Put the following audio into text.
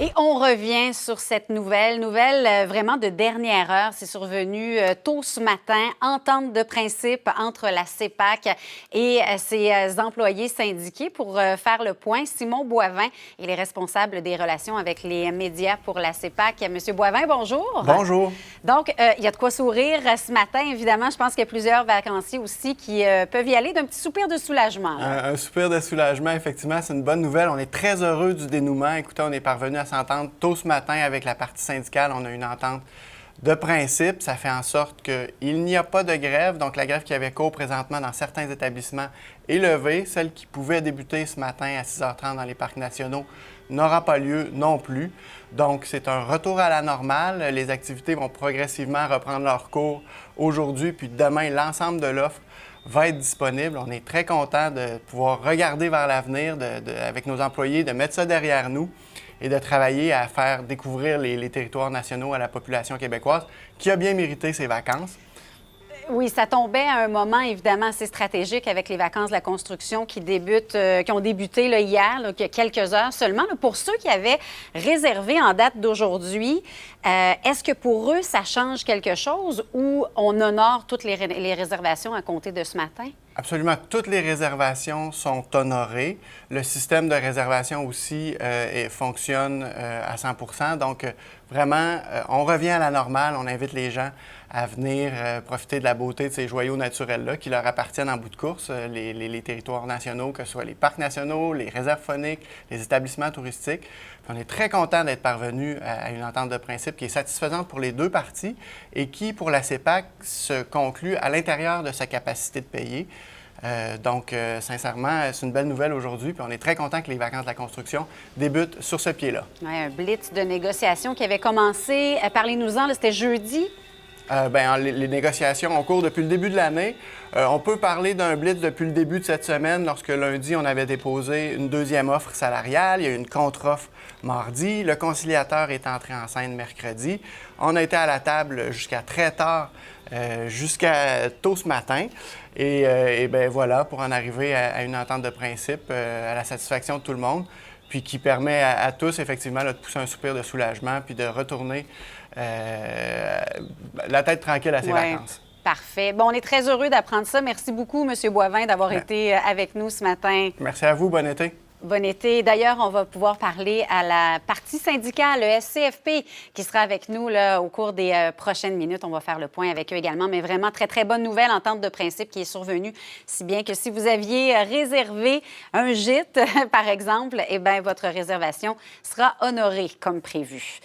Et on revient sur cette nouvelle vraiment de dernière heure. C'est survenu tôt ce matin, entente de principe entre la CEPAC et ses employés syndiqués pour faire le point. Simon Boivin est le responsable des relations avec les médias pour la CEPAC. Monsieur Boivin, bonjour. Bonjour. Donc, il y a de quoi sourire ce matin. Évidemment, je pense qu'il y a plusieurs vacanciers aussi qui peuvent y aller d'un petit soupir de soulagement. Un soupir de soulagement, effectivement, c'est une bonne nouvelle. On est très heureux du dénouement. Écoutez, on est parvenu à s'entendre tôt ce matin avec la partie syndicale. On a une entente de principe. Ça fait en sorte qu'il n'y a pas de grève. Donc, la grève qui avait cours présentement dans certains établissements est levée. Celle qui pouvait débuter ce matin à 6h30 dans les parcs nationaux n'aura pas lieu non plus. Donc, c'est un retour à la normale. Les activités vont progressivement reprendre leur cours aujourd'hui, puis demain, l'ensemble de l'offre va être disponible. On est très content de pouvoir regarder vers l'avenir avec nos employés, de mettre ça derrière nous et de travailler à faire découvrir les territoires nationaux à la population québécoise qui a bien mérité ses vacances. Oui, ça tombait à un moment évidemment assez stratégique avec les vacances de la construction qui ont débuté là, hier, là, il y a quelques heures seulement. Là, pour ceux qui avaient réservé en date d'aujourd'hui, est-ce que pour eux, ça change quelque chose ou on honore toutes les réservations à compter de ce matin? Absolument. Toutes les réservations sont honorées. Le système de réservation aussi fonctionne à 100 %. Donc, vraiment, on revient à la normale. On invite les gens à venir profiter de la beauté de ces joyaux naturels-là qui leur appartiennent en bout de course, les territoires nationaux, que ce soit les parcs nationaux, les réserves fauniques, les établissements touristiques. Puis on est très content d'être parvenu à une entente de principe qui est satisfaisante pour les deux parties et qui, pour la CEPAC, se conclut à l'intérieur de sa capacité de payer. Donc, sincèrement, c'est une belle nouvelle aujourd'hui, puis on est très content que les vacances de la construction débutent sur ce pied-là. Oui, un blitz de négociation qui avait commencé, parlez-nous-en, c'était jeudi. Les négociations ont cours depuis le début de l'année. On peut parler d'un blitz depuis le début de cette semaine, lorsque lundi, on avait déposé une deuxième offre salariale. Il y a eu une contre-offre mardi. Le conciliateur est entré en scène mercredi. On a été à la table jusqu'à très tard, jusqu'à tôt ce matin. Et bien voilà, pour en arriver à une entente de principe, à la satisfaction de tout le monde, puis qui permet à tous, effectivement, là, de pousser un soupir de soulagement puis de retourner la tête tranquille à ses vacances. Parfait. Bon, on est très heureux d'apprendre ça. Merci beaucoup, M. Boivin, d'avoir été avec nous ce matin. Merci à vous. Bon été. Bon été. D'ailleurs, on va pouvoir parler à la partie syndicale, le SCFP, qui sera avec nous là, au cours des prochaines minutes. On va faire le point avec eux également. Mais vraiment, très, très bonne nouvelle, entente de principe qui est survenue. Si bien que si vous aviez réservé un gîte, par exemple, eh bien, votre réservation sera honorée comme prévu.